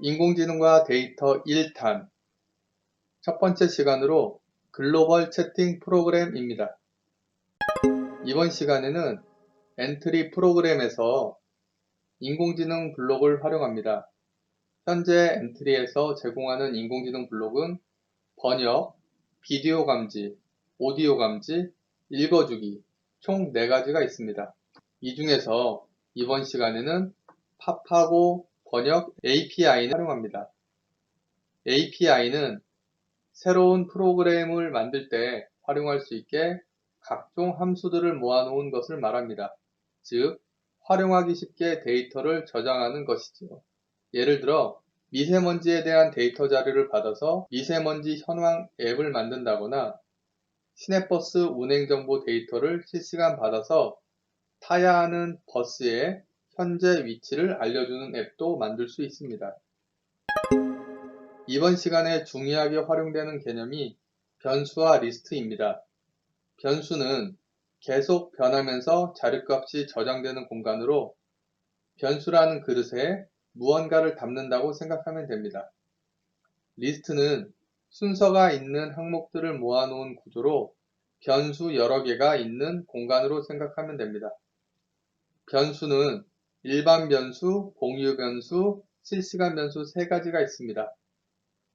인공지능과 데이터 1탄 첫 번째 시간으로 글로벌 채팅 프로그램입니다. 이번 시간에는 엔트리 프로그램에서 인공지능 블록을 활용합니다. 현재 엔트리에서 제공하는 인공지능 블록은 번역, 비디오 감지, 오디오 감지, 읽어주기 총 4가지가 있습니다. 이 중에서 이번 시간에는 팝하고 번역 API를 활용합니다. API는 새로운 프로그램을 만들 때 활용할 수 있게 각종 함수들을 모아놓은 것을 말합니다. 즉, 활용하기 쉽게 데이터를 저장하는 것이죠. 예를 들어 미세먼지에 대한 데이터 자료를 받아서 미세먼지 현황 앱을 만든다거나 시내버스 운행정보 데이터를 실시간 받아서 타야 하는 버스의 현재 위치를 알려주는 앱도 만들 수 있습니다. 이번 시간에 중요하게 활용되는 개념이 변수와 리스트입니다. 변수는 계속 변하면서 자료값이 저장되는 공간으로 변수라는 그릇에 무언가를 담는다고 생각하면 됩니다. 리스트는 순서가 있는 항목들을 모아놓은 구조로 변수 여러 개가 있는 공간으로 생각하면 됩니다. 변수는 일반 변수, 공유 변수, 실시간 변수 3가지가 있습니다.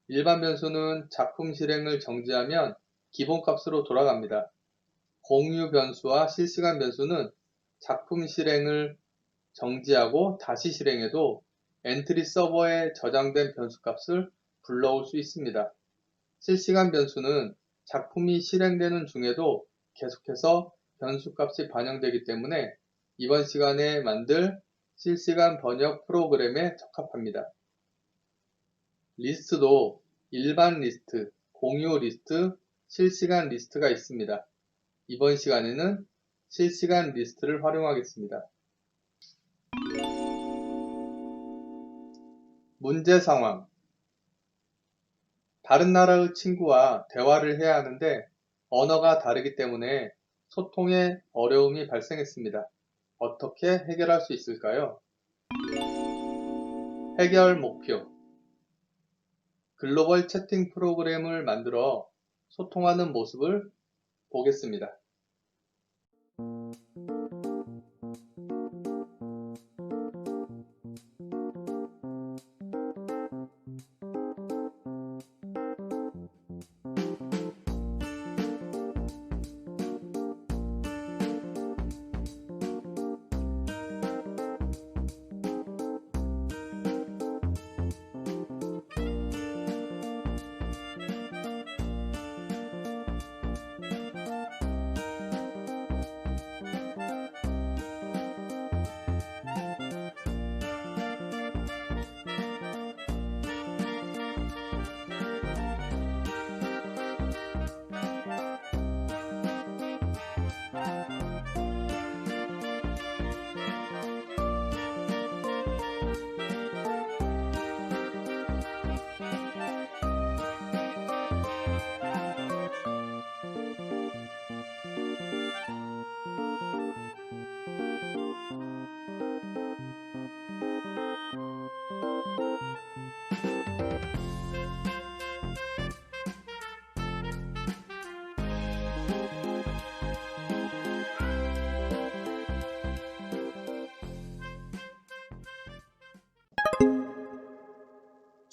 일반 변수는 작품 실행을 정지하면 기본값으로 돌아갑니다. 공유 변수와 실시간 변수는 작품 실행을 정지하고 다시 실행해도 엔트리 서버에 저장된 변수값을 불러올 수 있습니다. 실시간 변수는 작품이 실행되는 중에도 계속해서 변수값이 반영되기 때문에 이번 시간에 만들 실시간 번역 프로그램에 적합합니다. 리스트도 일반 리스트, 공유 리스트, 실시간 리스트가 있습니다. 이번 시간에는 실시간 리스트를 활용하겠습니다. 문제 상황. 다른 나라의 친구와 대화를 해야 하는데 언어가 다르기 때문에 소통에 어려움이 발생했습니다. 어떻게 해결할 수 있을까요? 해결 목표. 글로벌 채팅 프로그램을 만들어 소통하는 모습을 보겠습니다.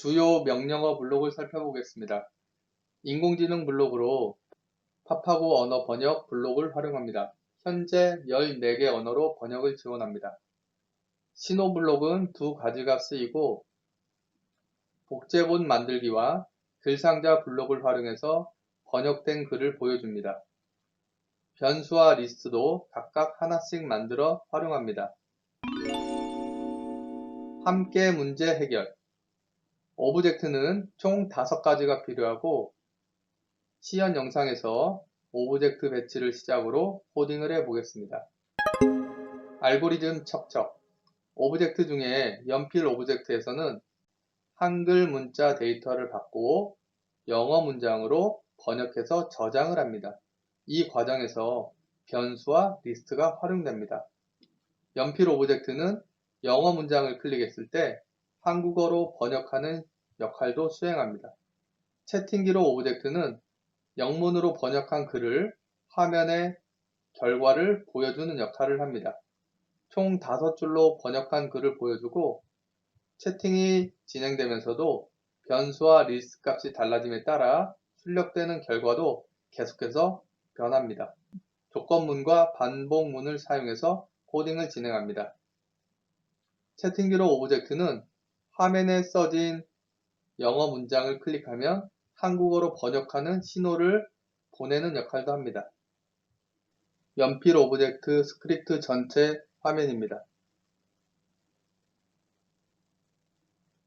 주요 명령어 블록을 살펴보겠습니다. 인공지능 블록으로 팝하고 언어 번역 블록을 활용합니다. 현재 14개 언어로 번역을 지원합니다. 신호 블록은 2가지가 쓰이고 복제본 만들기와 글상자 블록을 활용해서 번역된 글을 보여줍니다. 변수와 리스트도 각각 하나씩 만들어 활용합니다. 함께 문제 해결. 오브젝트는 총 5가지가 필요하고 시연 영상에서 오브젝트 배치를 시작으로 코딩을 해보겠습니다. 알고리즘 척척. 오브젝트 중에 연필 오브젝트에서는 한글 문자 데이터를 받고 영어 문장으로 번역해서 저장을 합니다. 이 과정에서 변수와 리스트가 활용됩니다. 연필 오브젝트는 영어 문장을 클릭했을 때 한국어로 번역하는 역할도 수행합니다. 채팅기록 오브젝트는 영문으로 번역한 글을 화면에 결과를 보여주는 역할을 합니다. 총 5줄로 번역한 글을 보여주고 채팅이 진행되면서도 변수와 리스트 값이 달라짐에 따라 출력되는 결과도 계속해서 변합니다. 조건문과 반복문을 사용해서 코딩을 진행합니다. 채팅기록 오브젝트는 화면에 써진 영어 문장을 클릭하면 한국어로 번역하는 신호를 보내는 역할도 합니다. 연필 오브젝트 스크립트 전체 화면입니다.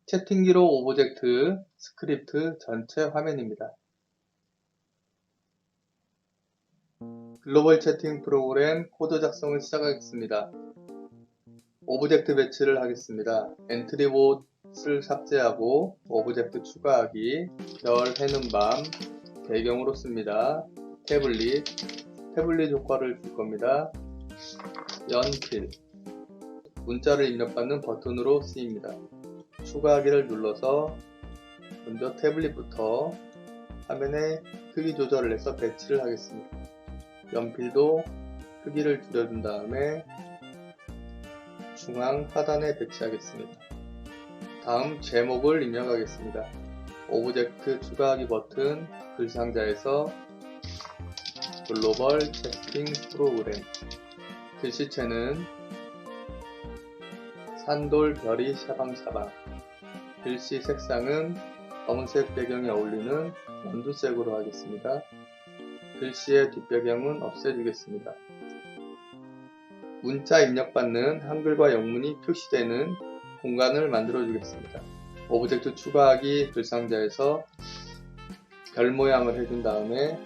채팅기록 오브젝트 스크립트 전체 화면입니다. 글로벌 채팅 프로그램 코드 작성을 시작하겠습니다. 오브젝트 배치를 하겠습니다. 엔트리 봇을 삭제하고 오브젝트 추가하기, 별 해는 밤, 배경으로 씁니다. 태블릿 효과를 줄 겁니다. 연필, 문자를 입력받는 버튼으로 쓰입니다. 추가하기를 눌러서 먼저 태블릿부터 화면에 크기 조절을 해서 배치를 하겠습니다. 연필도 크기를 줄여준 다음에 중앙 하단에 배치하겠습니다. 다음 제목을 입력하겠습니다. 오브젝트 추가하기 버튼 글상자에서 글로벌 채팅 프로그램, 글씨체는 산돌 별이 샤방샤방, 글씨 색상은 검은색 배경에 어울리는 연두색으로 하겠습니다. 글씨의 뒷배경은 없애주겠습니다. 문자 입력받는 한글과 영문이 표시되는 공간을 만들어 주겠습니다. 오브젝트 추가하기 글상자에서 별 모양을 해준 다음에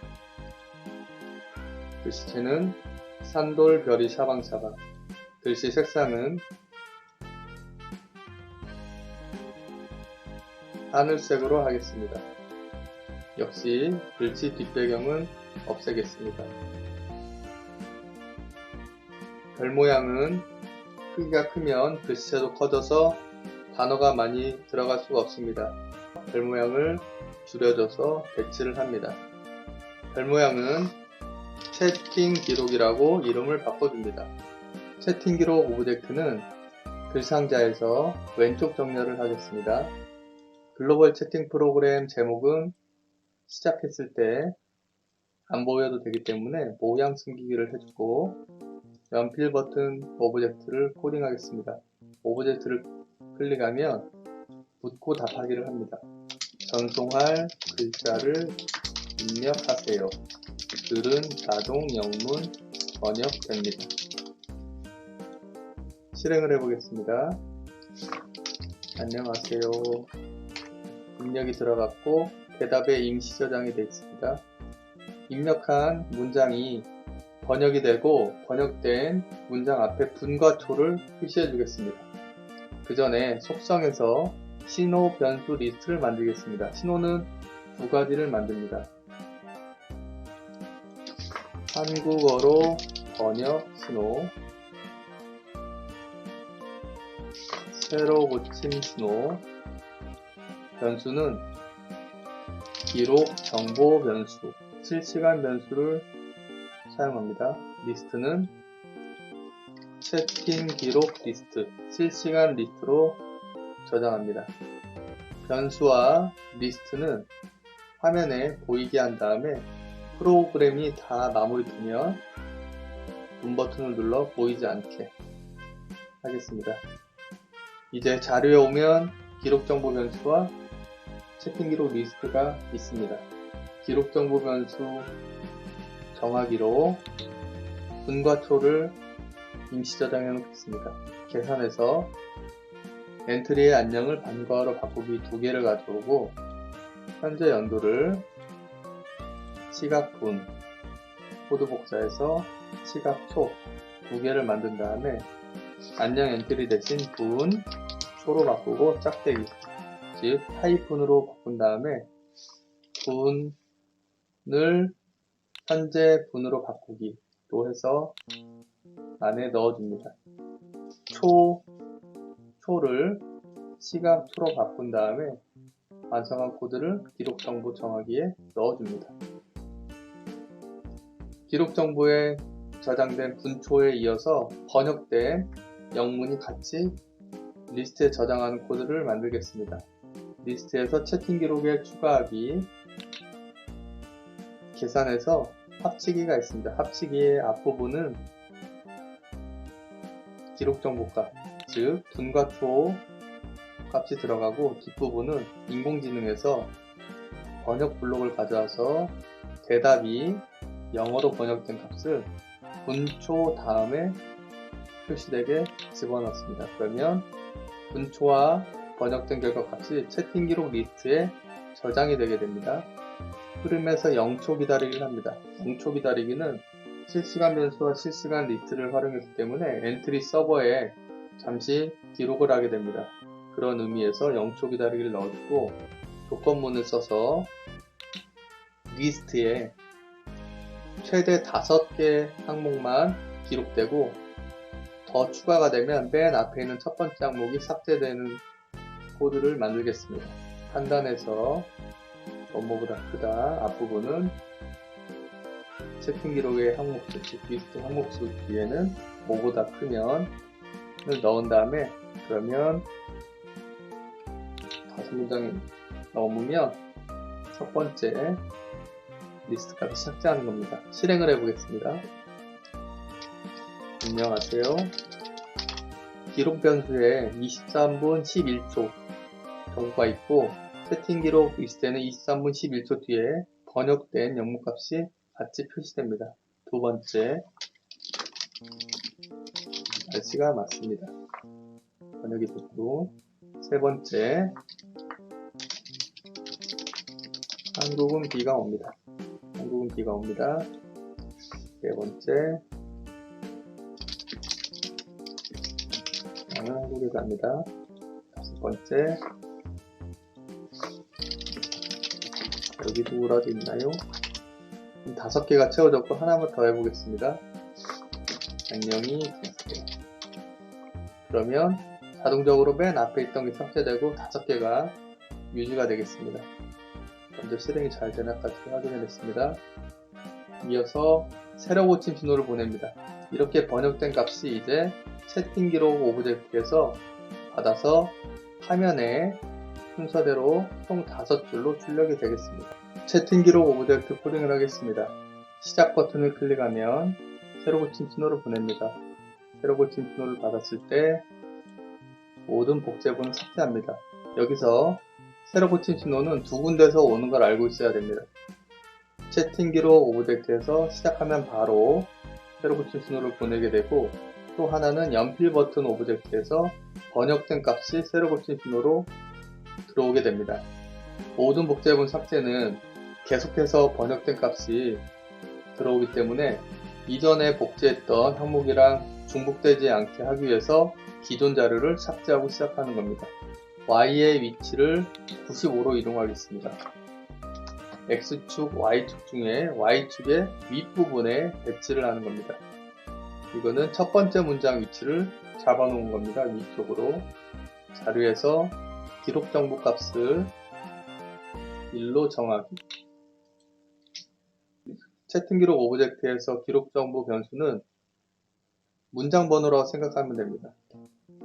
글씨체는 산돌 별이 샤방샤방, 글씨 색상은 하늘색으로 하겠습니다. 역시 글씨 뒷배경은 없애겠습니다. 별 모양은 크기가 크면 글씨체도 커져서 단어가 많이 들어갈 수가 없습니다. 별 모양을 줄여줘서 배치를 합니다. 별 모양은 채팅 기록이라고 이름을 바꿔줍니다. 채팅 기록 오브젝트는 글상자에서 왼쪽 정렬을 하겠습니다. 글로벌 채팅 프로그램 제목은 시작했을 때 안 보여도 되기 때문에 모양 숨기기를 해주고 연필 버튼 오브젝트를 코딩하겠습니다. 오브젝트를 클릭하면 묻고 답하기를 합니다. 전송할 글자를 입력하세요. 글은 자동 영문 번역됩니다. 실행을 해보겠습니다. 안녕하세요. 입력이 들어갔고 대답에 임시 저장이 되어 있습니다. 입력한 문장이 번역이 되고 번역된 문장 앞에 분과 초를 표시해 주겠습니다. 그 전에 속성에서 신호 변수 리스트를 만들겠습니다. 신호는 2가지를 만듭니다. 한국어로 번역 신호, 새로 고침 신호, 변수는 기록 정보 변수, 실시간 변수를 사용합니다. 리스트는 채팅 기록 리스트, 실시간 리스트로 저장합니다. 변수와 리스트는 화면에 보이게 한 다음에 프로그램이 다 마무리되면 문 버튼을 눌러 보이지 않게 하겠습니다. 이제 자료에 오면 기록 정보 변수와 채팅 기록 리스트가 있습니다. 기록 정보 변수 정하기로 분과 초를 임시 저장해 놓겠습니다. 계산해서 엔트리의 안녕을 반과로 바꾸기 2개를 가져오고 현재 연도를 시각분, 코드 복사해서 시각초 2개를 만든 다음에 안녕 엔트리 대신 분, 초로 바꾸고 짝대기, 즉 하이픈으로 바꾼 다음에 분을 현재 분으로 바꾸기로 해서 안에 넣어줍니다. 초를 시각 to로 바꾼 다음에 완성한 코드를 기록 정보 정하기에 넣어줍니다. 기록 정보에 저장된 분초에 이어서 번역된 영문이 같이 리스트에 저장하는 코드를 만들겠습니다. 리스트에서 채팅 기록에 추가하기, 계산해서 합치기가 있습니다. 합치기의 앞부분은 기록 정보값, 즉 분과 초 값이 들어가고, 뒷부분은 인공지능에서 번역 블록을 가져와서 대답이 영어로 번역된 값을 분초 다음에 표시되게 집어넣습니다. 그러면 분초와 번역된 결과 값이 채팅 기록 리스트에 저장이 되게 됩니다. 흐름에서 0초 기다리기를 합니다. 0초 기다리기는 실시간 변수와 실시간 리스트를 활용했기 때문에 엔트리 서버에 잠시 기록을 하게 됩니다. 그런 의미에서 0초 기다리기를 넣어주고, 조건문을 써서 리스트에 최대 5개 항목만 기록되고, 더 추가가 되면 맨 앞에 있는 첫 번째 항목이 삭제되는 코드를 만들겠습니다. 판단해서 업무보다 크다. 앞부분은 채팅 기록의 항목수, 즉 리스트 항목수 뒤에는 5보다 크면 을 넣은 다음에, 그러면 5문장이 넘으면 첫 번째 리스트 값을 삭제하는 겁니다. 실행을 해보겠습니다. 안녕하세요. 기록 변수에 23분 11초 정보가 있고, 채팅 기록 리스트에는 23분 11초 뒤에 번역된 영문값이 같이 표시됩니다. 두 번째, 날씨가 맞습니다. 번역이 됐고, 세 번째, 한국은 비가 옵니다. 한국은 비가 옵니다. 네 번째, 나는 한국에 갑니다. 다섯 번째, 여기 누구라도 있나요? 5개가 채워졌고, 하나만 더 해보겠습니다. 안녕히 계세요. 그러면 자동적으로 맨 앞에 있던 게 삭제되고 5개가 유지가 되겠습니다. 먼저 실행이 잘 되나까지 확인해냈습니다. 이어서 새로 고침 신호를 보냅니다. 이렇게 번역된 값이 이제 채팅 기록 오브젝트에서 받아서 화면에 순서대로 총 5줄로 출력이 되겠습니다. 채팅 기록 오브젝트 코딩을 하겠습니다. 시작 버튼을 클릭하면 새로 고침 신호를 보냅니다. 새로 고침 신호를 받았을 때 모든 복제본을 삭제합니다. 여기서 새로 고침 신호는 2군데서 오는 걸 알고 있어야 됩니다. 채팅 기록 오브젝트에서 시작하면 바로 새로 고침 신호를 보내게 되고, 또 하나는 연필 버튼 오브젝트에서 번역된 값이 새로 고침 신호로 들어오게 됩니다. 모든 복제본 삭제는 계속해서 번역된 값이 들어오기 때문에 이전에 복제했던 항목이랑 중복되지 않게 하기 위해서 기존 자료를 삭제하고 시작하는 겁니다. Y의 위치를 95로 이동하겠습니다. X축, Y축 중에 Y축의 윗부분에 배치를 하는 겁니다. 이거는 첫 번째 문장 위치를 잡아놓은 겁니다. 위쪽으로. 자료에서 기록 정보 값을 1로 정하기. 채팅 기록 오브젝트에서 기록 정보 변수는 문장 번호라고 생각하면 됩니다.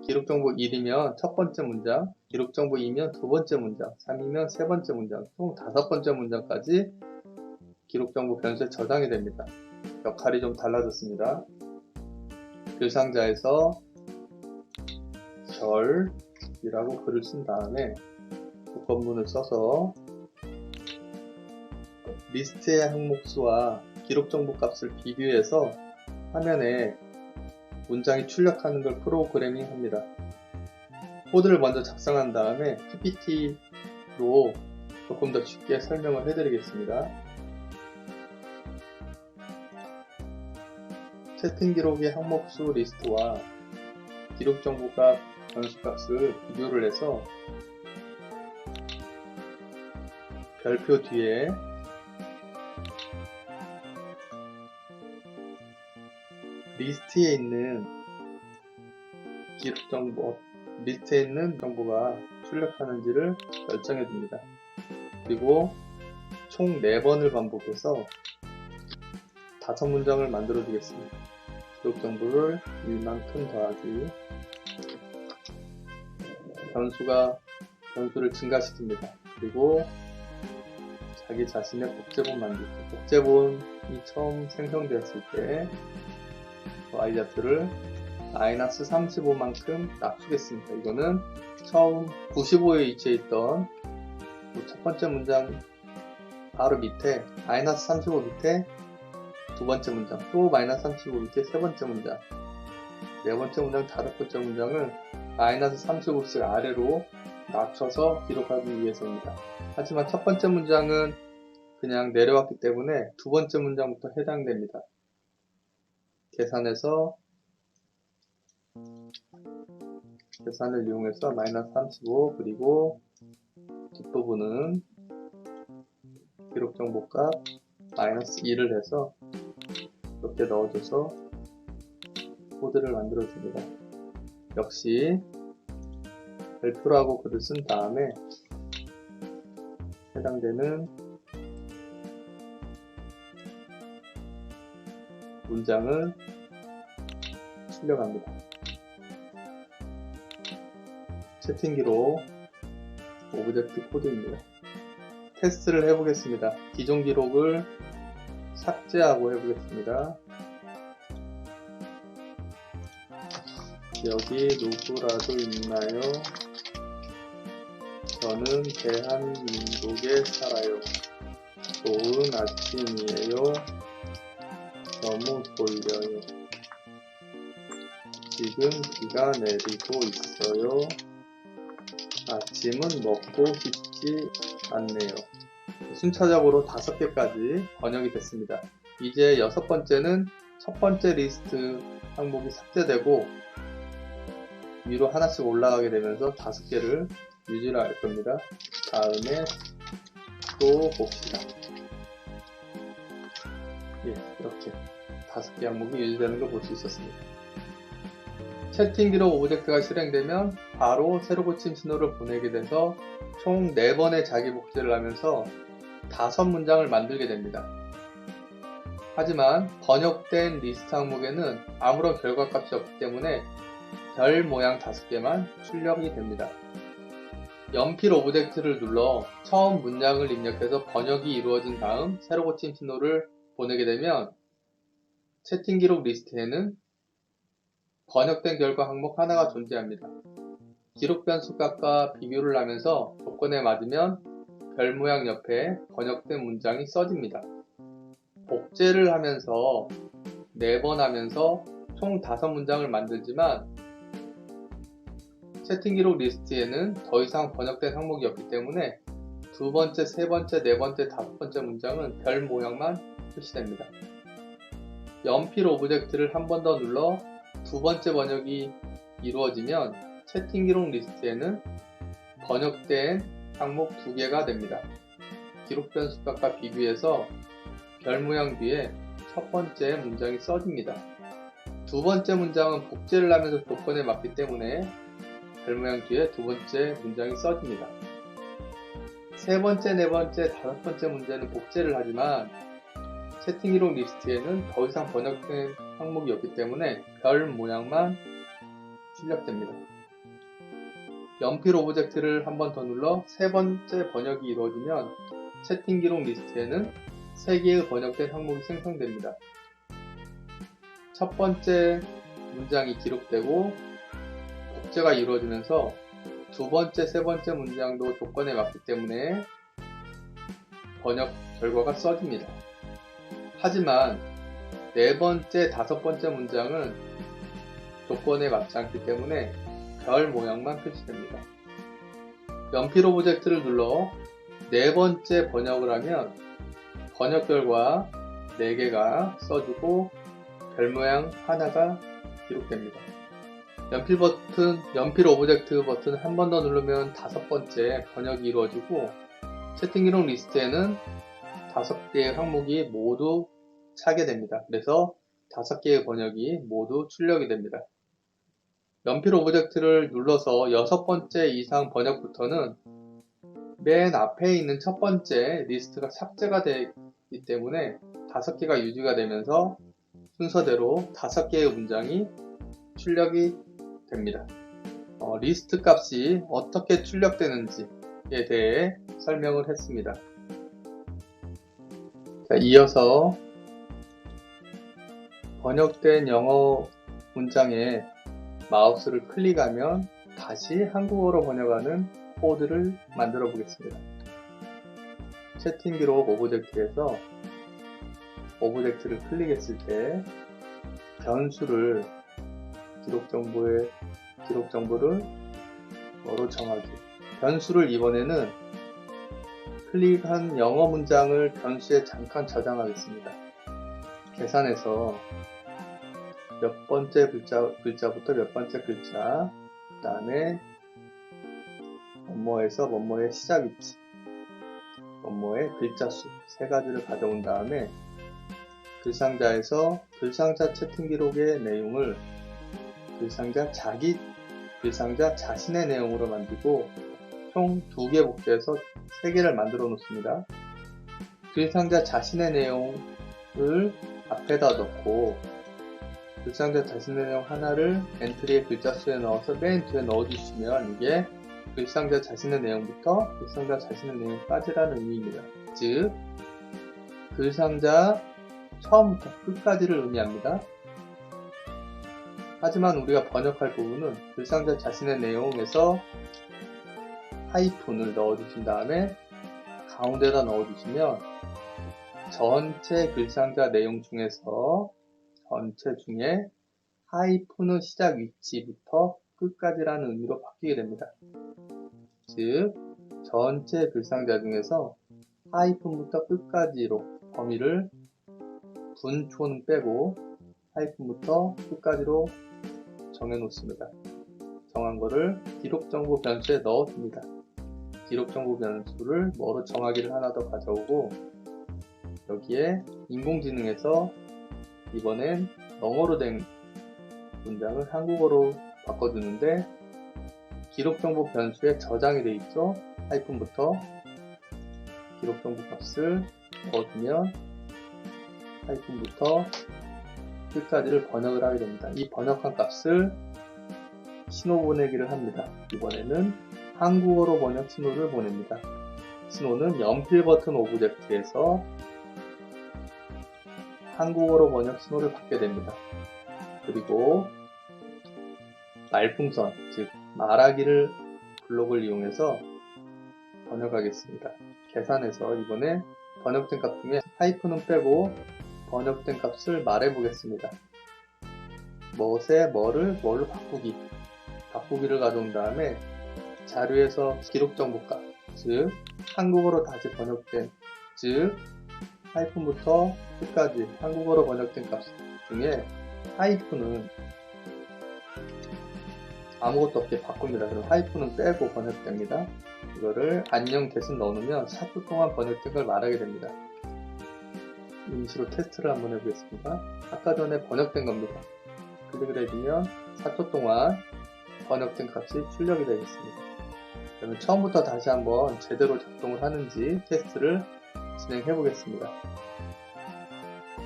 기록 정보 1이면 첫 번째 문장, 기록 정보 2면 두 번째 문장, 3이면 세 번째 문장, 총 5번째 문장까지 기록 정보 변수에 저장이 됩니다. 역할이 좀 달라졌습니다. 글 상자에서 절이라고 글을 쓴 다음에 조건문을 써서 리스트의 항목수와 기록 정보 값을 비교해서 화면에 문장이 출력하는 걸 프로그래밍 합니다. 코드를 먼저 작성한 다음에 PPT로 조금 더 쉽게 설명을 해드리겠습니다. 채팅 기록의 항목수 리스트와 기록 정보값 변수값을 비교를 해서 별표 뒤에 리스트에 있는 기록 정보 리스트에 있는 정보가 출력하는지를 결정해 줍니다. 그리고 총 4번을 반복해서 5문장을 만들어 주겠습니다. 기록 정보를 1만큼 더하기, 변수를 증가시킵니다. 그리고 자기 자신의 복제본 만들기. 복제본이 처음 생성되었을 때 y좌표를 마이너스 35만큼 낮추겠습니다. 이거는 처음 95에 위치해 있던 첫 번째 문장 바로 밑에 마이너스 35 밑에 두 번째 문장, 또 마이너스 35 밑에 세 번째 문장, 네 번째 문장, 다섯 번째 문장을 마이너스 35씩 아래로 낮춰서 기록하기 위해서입니다. 하지만 첫 번째 문장은 그냥 내려왔기 때문에 두 번째 문장부터 해당됩니다. 계산을 이용해서 마이너스 35, 그리고 뒷부분은 기록 정보값 마이너스 2를 해서 이렇게 넣어줘서 코드를 만들어줍니다. 역시 별표라고 글을 쓴 다음에 해당되는 문장을 출력합니다. 채팅 기록 오브젝트 코드입니다. 테스트를 해보겠습니다. 기존 기록을 삭제하고 해보겠습니다. 여기 누구라도 있나요? 저는 대한민국에 살아요. 좋은 아침이에요. 너무 졸려요. 지금 비가 내리고 있어요. 아침은 먹고 싶지 않네요. 순차적으로 5개까지 번역이 됐습니다. 이제 6번째는 첫 번째 리스트 항목이 삭제되고 위로 하나씩 올라가게 되면서 5개를 유지를 할 겁니다. 다음에 또 봅시다. 이렇게 5개 항목이 유지되는 걸 볼 수 있었습니다. 채팅 기록 오브젝트가 실행되면 바로 새로 고침 신호를 보내게 돼서 총 4번의 자기 복제를 하면서 5문장을 만들게 됩니다. 하지만 번역된 리스트 항목에는 아무런 결과값이 없기 때문에 별 모양 5개만 출력이 됩니다. 연필 오브젝트를 눌러 처음 문장을 입력해서 번역이 이루어진 다음 새로 고침 신호를 보내게 되면 채팅 기록 리스트에는 번역된 결과 항목 하나가 존재합니다. 기록 변수 값과 비교를 하면서 조건에 맞으면 별 모양 옆에 번역된 문장이 써집니다. 복제를 하면서 4번 하면서 총 5문장을 만들지만 채팅 기록 리스트에는 더 이상 번역된 항목이 없기 때문에 두 번째, 세 번째, 네 번째, 5번째 문장은 별 모양만 표시됩니다. 연필 오브젝트를 한 번 더 눌러 두 번째 번역이 이루어지면 채팅 기록 리스트에는 번역된 항목 2개가 됩니다. 기록 변수 값과 비교해서 별 모양 뒤에 첫 번째 문장이 써집니다. 두 번째 문장은 복제를 하면서 조건에 맞기 때문에 별 모양 뒤에 두 번째 문장이 써집니다. 세 번째, 네 번째, 5번째 문제는 복제를 하지만 채팅 기록 리스트에는 더 이상 번역된 항목이 없기 때문에 별 모양만 출력됩니다. 연필 오브젝트를 한 번 더 눌러 세 번째 번역이 이루어지면 채팅 기록 리스트에는 3개의 번역된 항목이 생성됩니다. 첫 번째 문장이 기록되고 복제가 이루어지면서 두 번째, 세 번째 문장도 조건에 맞기 때문에 번역 결과가 써집니다. 하지만 네 번째, 5번째 문장은 조건에 맞지 않기 때문에 별 모양만 표시됩니다. 연필 오브젝트를 눌러 네 번째 번역을 하면 번역 결과 4개가 써지고 별 모양 하나가 기록됩니다. 연필 오브젝트 버튼 한 번 더 누르면 5번째 번역이 이루어지고 채팅 기록 리스트에는 5개의 항목이 모두 차게 됩니다. 그래서 5개의 번역이 모두 출력이 됩니다. 연필 오브젝트를 눌러서 6번째 이상 번역부터는 맨 앞에 있는 첫 번째 리스트가 삭제가 되기 때문에 5개가 유지가 되면서 순서대로 5개의 문장이 출력이 됩니다. 리스트 값이 어떻게 출력되는지에 대해 설명을 했습니다. 자, 이어서 번역된 영어 문장에 마우스를 클릭하면 다시 한국어로 번역하는 코드를 만들어 보겠습니다. 채팅 기록 오브젝트에서 오브젝트를 클릭했을 때 변수를 기록 정보를 뭐로 정하기. 변수를 이번에는 클릭한 영어 문장을 변수에 잠깐 저장하겠습니다. 계산해서 몇 번째 글자부터 몇 번째 글자, 그 다음에 뭐뭐에서 뭐뭐의 시작 위치, 뭐뭐의 글자 수 3가지를 가져온 다음에 글상자에서 글상자 채팅 기록의 내용을 글상자 자신의 내용으로 만들고 총 2개 복제해서 3개를 만들어 놓습니다. 글상자 자신의 내용을 앞에다 넣고 글상자 자신의 내용 하나를 엔트리의 글자 수에 넣어서 맨 뒤에 넣어주시면 이게 글상자 자신의 내용부터 글상자 자신의 내용까지라는 의미입니다. 즉, 글상자 처음부터 끝까지를 의미합니다. 하지만 우리가 번역할 부분은 글상자 자신의 내용에서 하이픈을 넣어주신 다음에 가운데다 넣어주시면 전체 글상자 내용 중에서 전체 중에 하이픈의 시작 위치부터 끝까지라는 의미로 바뀌게 됩니다. 즉, 전체 글상자 중에서 하이픈부터 끝까지로 범위를 분초는 빼고 하이픈부터 끝까지로 정해놓습니다. 정한 거를 기록정보 변수에 넣어줍니다. 기록정보 변수를 뭐로 정하기를 하나 더 가져오고 여기에 인공지능에서 이번엔 영어로 된 문장을 한국어로 바꿔주는데 기록정보 변수에 저장이 되어 있죠. 하이픈부터 기록정보 값을 넣어주면 하이픈부터 끝까지를 번역을 하게 됩니다. 이 번역한 값을 신호 보내기를 합니다. 이번에는 한국어로 번역 신호를 보냅니다. 신호는 연필 버튼 오브젝트에서 한국어로 번역 신호를 받게 됩니다. 그리고 말풍선, 즉 말하기를 블록을 이용해서 번역하겠습니다. 계산해서 이번에 번역된 값 중에 하이픈은 빼고 번역된 값을 말해 보겠습니다. 뭘로 바꾸기를 가져온 다음에 자료에서 기록 정보값, 즉 한국어로 다시 번역된, 즉 하이픈부터 끝까지 한국어로 번역된 값 중에 하이픈은 아무것도 없게 바꿉니다. 그럼 하이픈은 빼고 번역됩니다. 이거를 안녕 대신 넣어놓으면 4초 동안 번역된 걸 말하게 됩니다. 임시로 테스트를 한번 해보겠습니다. 아까 전에 번역된 겁니다. 클릭을 해주면 4초 동안 번역된 값이 출력이 되겠습니다. 그러면 처음부터 다시 한번 제대로 작동을 하는지 테스트를 진행해 보겠습니다.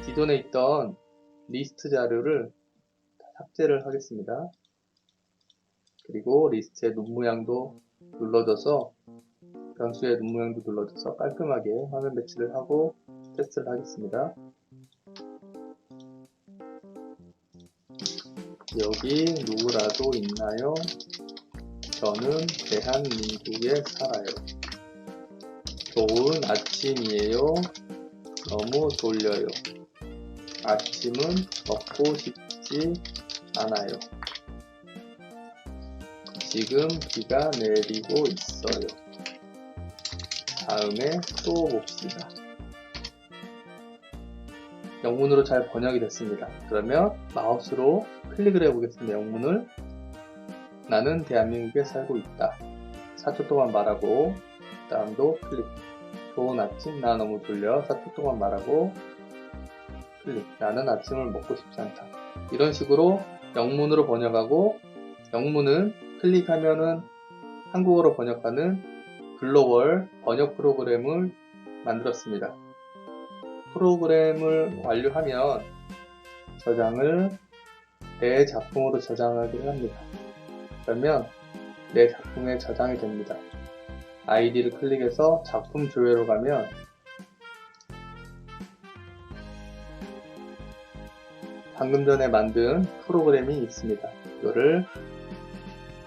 기존에 있던 리스트 자료를 삭제를 하겠습니다. 그리고 리스트의 눈 모양도 눌러줘서 변수의 눈 모양도 눌러줘서 깔끔하게 화면 배치를 하고 테스트를 하겠습니다. 여기 누구라도 있나요? 저는 대한민국에 살아요. 좋은 아침이에요. 너무 졸려요. 아침은 먹고 싶지 않아요. 지금 비가 내리고 있어요. 다음에 또 봅시다. 영문으로 잘 번역이 됐습니다. 그러면 마우스로 클릭을 해보겠습니다. 영문을. 나는 대한민국에 살고 있다. 4초 동안 말하고 다음도 클릭. 좋은 아침, 나 너무 졸려. 4초 동안 말하고 클릭. 나는 아침을 먹고 싶지 않다. 이런 식으로 영문으로 번역하고 영문은 클릭하면은 한국어로 번역하는 글로벌 번역 프로그램을 만들었습니다. 프로그램을 완료하면 저장을 내 작품으로 저장하기를 합니다. 그러면 내 작품에 저장이 됩니다. 아이디를 클릭해서 작품 조회로 가면 방금 전에 만든 프로그램이 있습니다.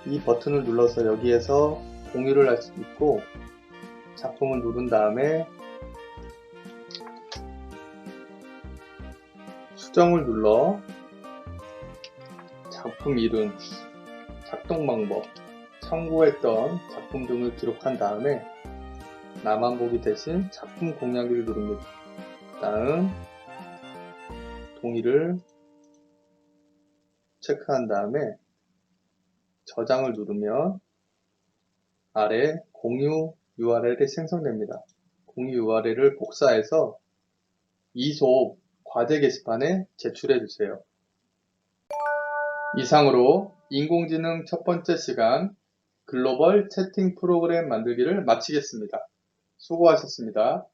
이 버튼을 눌러서 여기에서 공유를 할 수 있고, 작품을 누른 다음에 수정을 눌러 작품 이름, 작동 방법, 참고했던 작품 등을 기록한 다음에 나만 보기 대신 작품 공유하기를 누릅니다. 다음 동의를 체크한 다음에 저장을 누르면 아래 공유 URL이 생성됩니다. 공유 URL을 복사해서 이솝 과제 게시판에 제출해 주세요. 이상으로 인공지능 첫 번째 시간 글로벌 채팅 프로그램 만들기를 마치겠습니다. 수고하셨습니다.